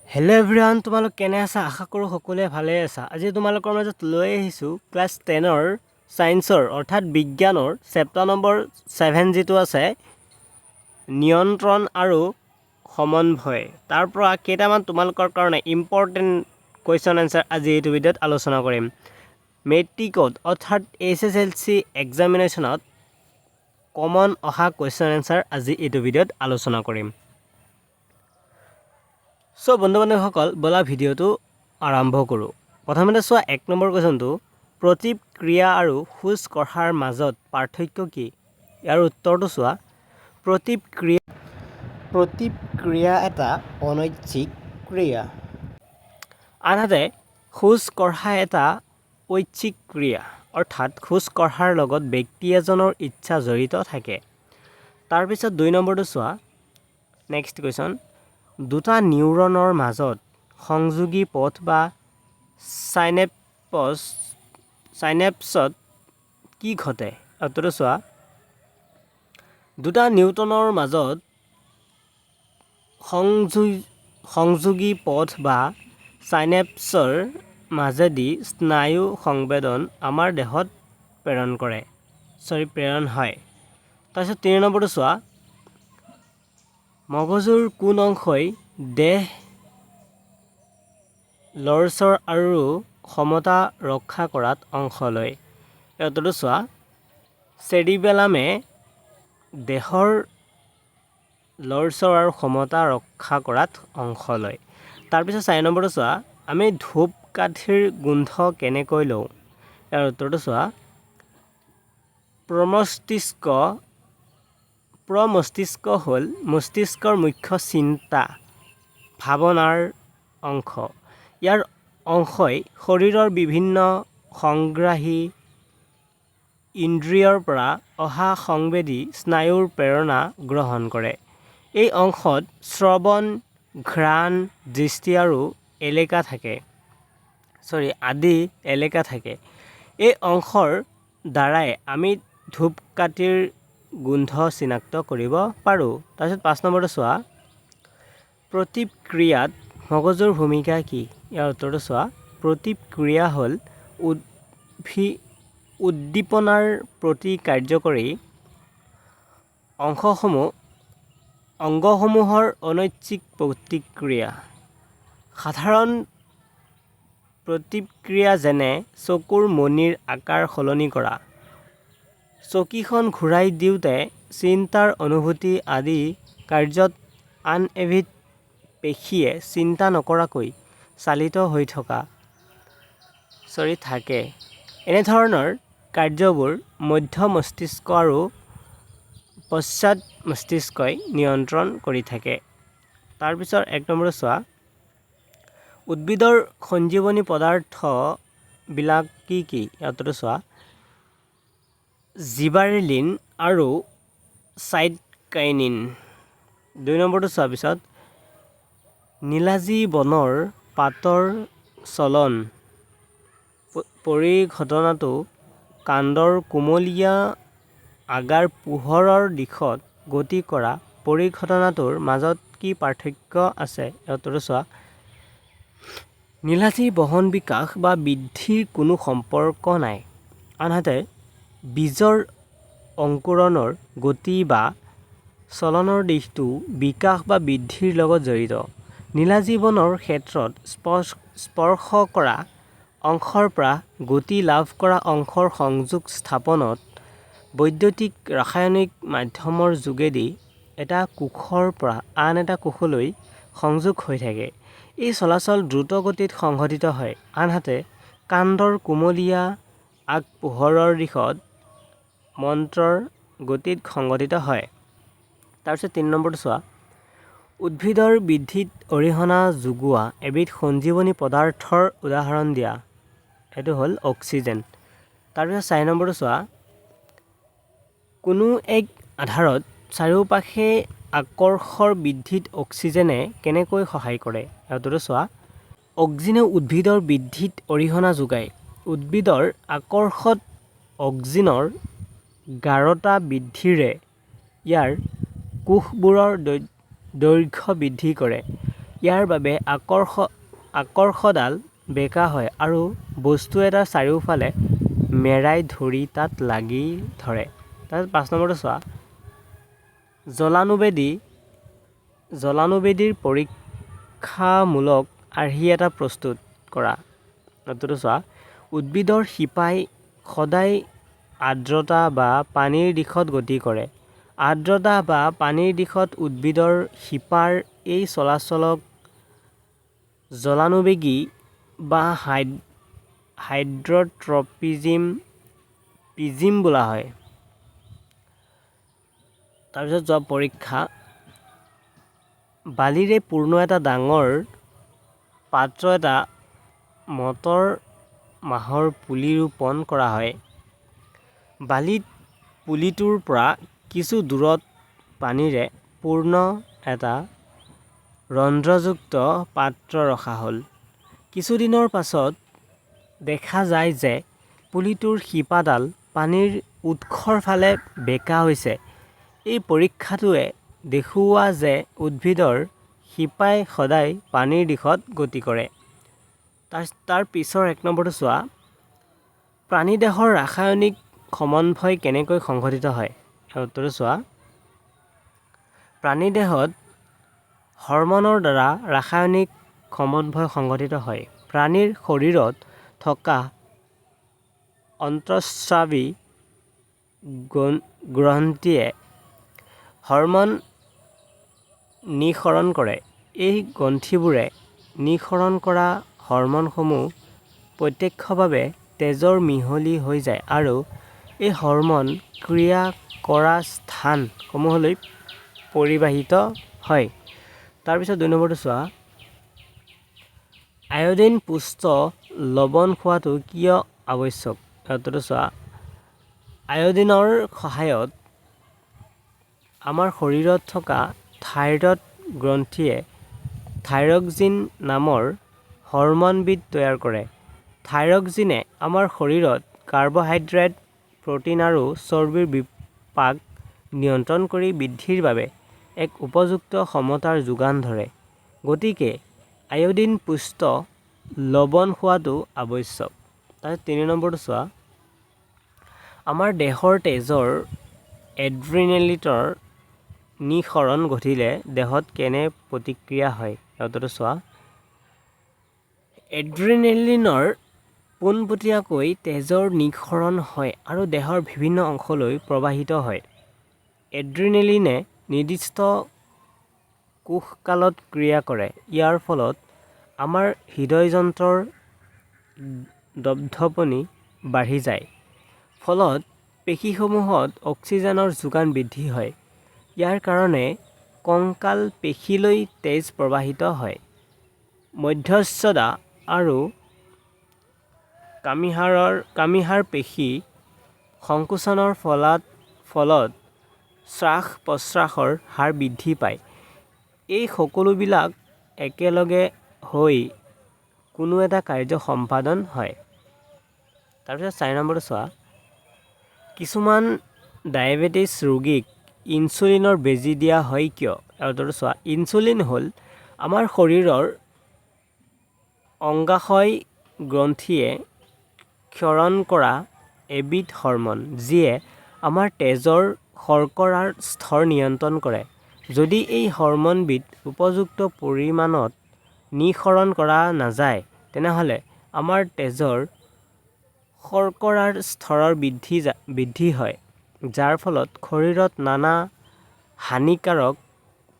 Hello' everyone, তোমালোক কেনে আছা? আশা কৰোঁ সকলোৱে ভালে আছা। আজি তোমালোকৰ মাজত লৈ আহিছোঁ ক্লাছ 10ৰ ছায়েন্সৰ অৰ্থাৎ বিজ্ঞানৰ চেপ্টাৰ নম্বৰ 7 যিটো আছে নিয়ন্ত্ৰণ আৰু সমন্বয়, তাৰ পৰা কেইটামান তোমালোকৰ কাৰণে ইম্পৰ্টেণ্ট কুৱেশ্যন এনচাৰ আজি এইটো ভিডিঅ'ত আলোচনা কৰিম। মেট্ৰিকত অৰ্থাৎ SSLC এক্সামিনেশ্যনত কমন অহা কুৱেশ্যন এনচাৰ আজি এইটো ভিডিঅ'ত আলোচনা কৰিম। সো বন্ধু বান্ধৱীসকল, বলা ভিডিঅ'টো আৰম্ভ কৰোঁ। প্ৰথমতে চোৱা 1 নম্বৰ কুৱেশ্যনটো, প্ৰতিক্ৰিয়া আৰু খোজ কঢ়াৰ মাজত পাৰ্থক্য কি? ইয়াৰ উত্তৰটো চোৱা, প্ৰতিক্ৰিয়া এটা অনৈচ্ছিক ক্ৰিয়া, আনহাতে খোজ কঢ়া এটা ঐচ্ছিক ক্ৰিয়া, অৰ্থাৎ খোজ কঢ়াৰ লগত ব্যক্তি এজনৰ ইচ্ছা জড়িত থাকে। তাৰপিছত 2 নম্বৰটো চোৱা, নেক্সট কুৱেশ্যন, দুটা নিউৰনৰ মাজত সংযোগী পথ বা চাইনেপছত কি ঘটে? উত্তৰটো চোৱা, দুটা নিউৰনৰ মাজত সংযোগী পথ বা চাইনেপছৰ মাজেদি স্নায়ু সংবেদন আমাৰ দেহত প্ৰেৰণ হয়। তাৰপিছত 3 নম্বৰটো চোৱা, মগজুৰ কোন অংশই দেহ লৰচৰ আৰু ক্ষমতা ৰক্ষা কৰাত অংশ লয়? উত্তৰটো চোৱা, চেৰিবেলামে দেহৰ লৰচৰ আৰু ক্ষমতা ৰক্ষা কৰাত অংশ লয়। তাৰপিছত 4 নম্বৰটো চোৱা, আমি ধূপকাঠিৰ গোন্ধ কেনেকৈ লওঁ? ইয়াৰ উত্তৰটো চোৱা, প্ৰমস্তিষ্ক হ'ল মস্তিষ্কৰ মুখ্য চিন্তা ভাৱনাৰ অংশ। ইয়াৰ অংশই শৰীৰৰ বিভিন্ন সংগ্ৰাহী ইন্দ্ৰিয়ৰ পৰা অহা সংবেদী স্নায়ুৰ প্ৰেৰণা গ্ৰহণ কৰে। এই অংশত শ্ৰৱণ, ঘ্ৰাণ, দৃষ্টি আৰু আদি এলেকা থাকে। এই অংশৰ দ্বাৰাই আমি ধূপকাঠিৰ গোন্ধ চিনাক্ত কৰিব পাৰোঁ। তাৰপিছত 5 নম্বৰটো চোৱা, প্ৰতিক্ৰিয়াত মগজুৰ ভূমিকা কি? ইয়াৰ উত্তৰটো চোৱা, প্ৰতিক্ৰিয়া হ'ল উদ্দীপনাৰ প্ৰতি কাৰ্যকৰী অংগসমূহৰ অনৈচ্ছিক প্ৰতিক্ৰিয়া। সাধাৰণ প্ৰতিক্ৰিয়া যেনে চকুৰ মণিৰ আকাৰ সলনি কৰা, চকীখন ঘূৰাই দিওঁতে চিন্তাৰ অনুভূতি আদি কাৰ্যত আন এবিধ পেশীয়ে চিন্তা নকৰাকৈ চালিত হৈ থাকে। এনেধৰণৰ কাৰ্যবোৰ মধ্য মস্তিষ্ক আৰু পশ্চাৎ মস্তিষ্কই নিয়ন্ত্ৰণ কৰি থাকে। তাৰপিছত 1 নম্বৰটো চোৱা, উদ্ভিদৰ সঞ্জীৱনী পদাৰ্থ বিলাক কি কি? ইয়াৰ উত্তৰটো চোৱা, জিবাৰেলিন আৰু চাইটকাইনিন। 2 নম্বৰটো চোৱা পিছত, নীলাজী বনৰ পাতৰ চলন পৰিঘটনাটো কাণ্ডৰ কুমলীয়া আগাৰ পোহৰৰ দিশত গতি কৰা পৰিঘটনাটোৰ মাজত কি পাৰ্থক্য আছে? উত্তৰটো চোৱা, নীলাজী বহন বিকাশ বা বৃদ্ধিৰ কোনো সম্পৰ্ক নাই, আনহাতে বীজৰ অংকুৰণৰ গতি বা চলনৰ দিশটো বিকাশ বা বৃদ্ধিৰ লগত জড়িত। নীলাজী বনৰ ক্ষেত্ৰত স্পৰ্শ কৰা অংশৰ পৰা গতি লাভ কৰা অংশৰ সংযোগ স্থাপনত বৈদ্যুতিক ৰাসায়নিক মাধ্যমৰ যোগেদি এটা কোষৰ পৰা আন এটা কোষলৈ সংযোগ হৈ থাকে। এই চলাচল দ্ৰুত গতিত সংঘটিত হয়, আনহাতে কাণ্ডৰ কুমলীয়া আগ পোহৰৰ দিশত মন্থৰ গতিত সংঘটিত হয়। তাৰপিছত 3 নম্বৰটো চোৱা, উদ্ভিদৰ বৃদ্ধিত অৰিহণা যোগোৱা এবিধ সঞ্জীৱনী পদাৰ্থৰ উদাহৰণ দিয়া। এইটো হ'ল অক্সিজেন। তাৰপিছত 4 নম্বৰটো চোৱা, কোনো এক আধাৰত চাৰিওপাশে আকৰ্ষৰ বৃদ্ধিত অক্সিজেনে কেনেকৈ সহায় কৰে? উত্তৰটো চোৱা, অক্সিজেনে উদ্ভিদৰ বৃদ্ধিত অৰিহণা যোগায়। উদ্ভিদৰ আকৰ্ষত অক্সিজেনৰ গাঢ়তা বৃদ্ধিৰে ইয়াৰ কোষবোৰৰ দৈৰ্ঘ্য বৃদ্ধি কৰে। ইয়াৰ বাবে আকৰ্ষডাল বেঁকা হয় আৰু বস্তু এটা চাৰিওফালে মেৰাই ধৰি তাত লাগি ধৰে। তাৰপিছত 5 নম্বৰটো চোৱা, জলানুবেদীৰ পৰীক্ষামূলক আৰ্হি এটা প্ৰস্তুত কৰা। উত্তৰটো চোৱা, উদ্ভিদৰ শিপাই সদায় আৰ্দ্ৰতা বা পানীৰ দিশত গতি কৰে। আৰ্দ্ৰতা বা পানীৰ দিশত উদ্ভিদৰ শিপাৰ এই চলাচলক জলানুবেগী বা হাইড্ৰ'ট্ৰপিজম বোলা হয়। তাৰপিছত যোৱা পৰীক্ষা, বালিৰে পূৰ্ণ এটা ডাঙৰ পাত্ৰ এটা মটৰ মাহৰ পুলি ৰোপণ কৰা হয়। বালিত পুলিটোৰ পৰা কিছু দূৰত পানীৰে পূৰ্ণ এটা ৰন্ধ্ৰযুক্ত পাত্ৰ ৰখা হ'ল। কিছুদিনৰ পাছত দেখা যায় যে পুলিটোৰ শিপাডাল পানীৰ উৎসৰ ফালে বেঁকা হৈছে। এই পৰীক্ষাটোৱে দেখুওৱা যে উদ্ভিদৰ শিপাই সদায় পানীৰ দিশত গতি কৰে। তাৰ পিছৰ 1 নম্বৰটো চোৱা, প্ৰাণীদেহৰ ৰাসায়নিক সমন্বয় কেনেকৈ সংঘটিত হয়? উত্তৰটো চোৱা, প্ৰাণীদেহত হৰম'নৰ দ্বাৰা ৰাসায়নিক সমন্বয় সংঘটিত হয়। প্ৰাণীৰ শৰীৰত থকা অন্তঃস্ৰাৱী গ্ৰন্থিয়ে হৰম'ন নিঃসৰণ কৰে। এই গ্ৰন্থিবোৰে নিঃসৰণ কৰা হৰম'নসমূহ প্ৰত্যক্ষভাৱে তেজৰ মিহলি হৈ যায় আৰু এই হৰম'ন ক্ৰিয়া কৰা স্থানসমূহলৈ পৰিবাহিত হয়। তাৰপিছত 2 নম্বৰটো চোৱা, আয়ডিনপুষ্ট লৱণ খোৱাটো কিয় আৱশ্যক? উত্তৰটো চোৱা, আয়ডিনৰ সহায়ত আমাৰ শৰীৰত থকা থাইৰয়ড গ্ৰন্থিয়ে থাইৰক্সিন নামৰ হৰম'নবিধ তৈয়াৰ কৰে। থাইৰক্সিনে আমাৰ শৰীৰত কাৰ্বহাইড্ৰেট, প্ৰ'টিন আৰু চৰ্বিৰ বিপাক নিয়ন্ত্ৰণ কৰি বৃদ্ধিৰ বাবে এক উপযুক্ত সমতাৰ যোগান ধৰে। গতিকে আয়ডিনপুষ্ট লৱণ খোৱাটো আৱশ্যক। তাৰপিছত 3 নম্বৰটো চোৱা, আমাৰ দেহৰ তেজৰ এড্ৰিনেলিনৰ নিঃসৰণ ঘটিলে দেহত কেনে প্ৰতিক্ৰিয়া হয়? উত্তৰটো চোৱা, এড্ৰিনেলিনৰ পোনপটীয়াকৈ তেজৰ নিঃসৰণ হয় আৰু দেহৰ বিভিন্ন অংশলৈ প্ৰবাহিত হয়। এড্ৰিনেলিনে নিৰ্দিষ্ট কোষকালত ক্ৰিয়া কৰে। ইয়াৰ ফলত আমাৰ হৃদযন্ত্ৰৰ ধপধপনি বাঢ়ি যায়। ফলত পেশীসমূহত অক্সিজেনৰ যোগান বৃদ্ধি হয়। ইয়াৰ কাৰণে কংকাল পেশীলৈ তেজ প্ৰবাহিত হয়। মধ্যস্থতা আৰু কামিহাড় পেশী সংকোচনৰ ফলত শ্বাস-প্ৰশ্বাসৰ হাৰ বৃদ্ধি পায়। এই সকলোবিলাক একেলগে হৈ কোনো এটা কাৰ্য সম্পাদন হয়। তাৰপিছত 4 নম্বৰটো চোৱা, কিছুমান ডায়েবেটিছ ৰোগীক ইনচুলিনৰ বেজী দিয়া হয় কিয়? উত্তৰটো চোৱা, ইনচুলিন হ'ল আমাৰ শৰীৰৰ অংগাশয় গ্ৰন্থিয়ে ক্ষৰণ কৰা এবিধ হৰম'ন, যিয়ে আমাৰ তেজৰ শৰ্কৰাৰ স্তৰ নিয়ন্ত্ৰণ কৰে। যদি এই হৰম'নবিধ উপযুক্ত পৰিমাণত নিঃসৰণ কৰা নাযায়, তেনেহ'লে আমাৰ তেজৰ শৰ্কৰাৰ স্তৰ বৃদ্ধি হয়, যাৰ ফলত শৰীৰত নানা হানিকাৰক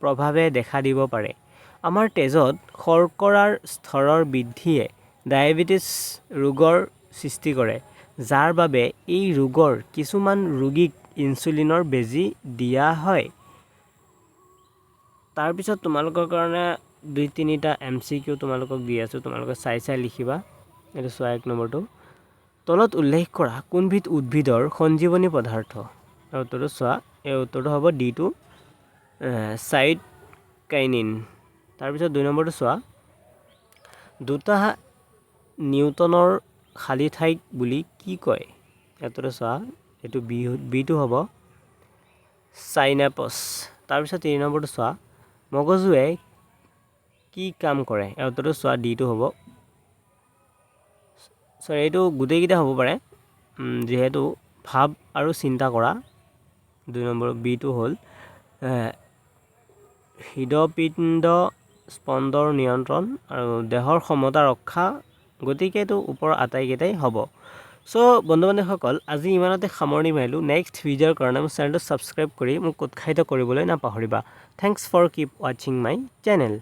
প্ৰভাৱে দেখা দিব পাৰে। আমাৰ তেজত শৰ্কৰাৰ স্তৰৰ বৃদ্ধিয়ে ডায়েবেটিছ ৰোগৰ সৃষ্টি কৰে, যাৰ বাবে এই ৰোগৰ কিছুমান ৰোগীক ইনচুলিনৰ বেজী দিয়া হয়। তাৰপিছত তোমালোকৰ কাৰণে 2-3টা MCQ তোমালোকক দি আছোঁ, তোমালোকে চাই লিখিবা। এইটো চোৱা 1 নম্বৰটো, তলত উল্লেখ কৰা কোনবিধ উদ্ভিদৰ সঞ্জীৱনী পদাৰ্থ? উত্তৰটো চোৱা, এই উত্তৰটো হ'ব D2 চাইট'কাইনিন। তাৰপিছত 2 নম্বৰটো চোৱা, 2টা নিউটনৰ খালী ঠাইক বুলি কি কয়? উত্তৰটো চোৱা, এইটো B2 হ'ব চাইনাপছ। তাৰপিছত 3 নম্বৰটো চোৱা, মগজুৱে কি কাম কৰে ইয়াৰ উত্তৰটো চোৱা ডিটো হ'ব সৰি এইটো গোটেইকেইটা হ'ব পাৰে যিহেতু ভাব আৰু চিন্তা কৰা 2 নম্বৰ বিটো হ'ল হৃদপিণ্ড স্পন্দৰ নিয়ন্ত্ৰণ আৰু দেহৰ সমতা ৰক্ষা গতিকে এইটো ওপৰৰ আটাইকেইটাই হ'ব সো বন্ধু বান্ধৱীসকল আজি ইমানতে সামৰণি মাৰিলোঁ নেক্সট ভিডিঅ'ৰ কাৰণে মোৰ চেনেলটো ছাবস্ক্ৰাইব কৰি মোক উৎসাহিত কৰিবলৈ নাপাহৰিবা থেংকছ ফৰ কিপ ৱাচিং মাই চেনেল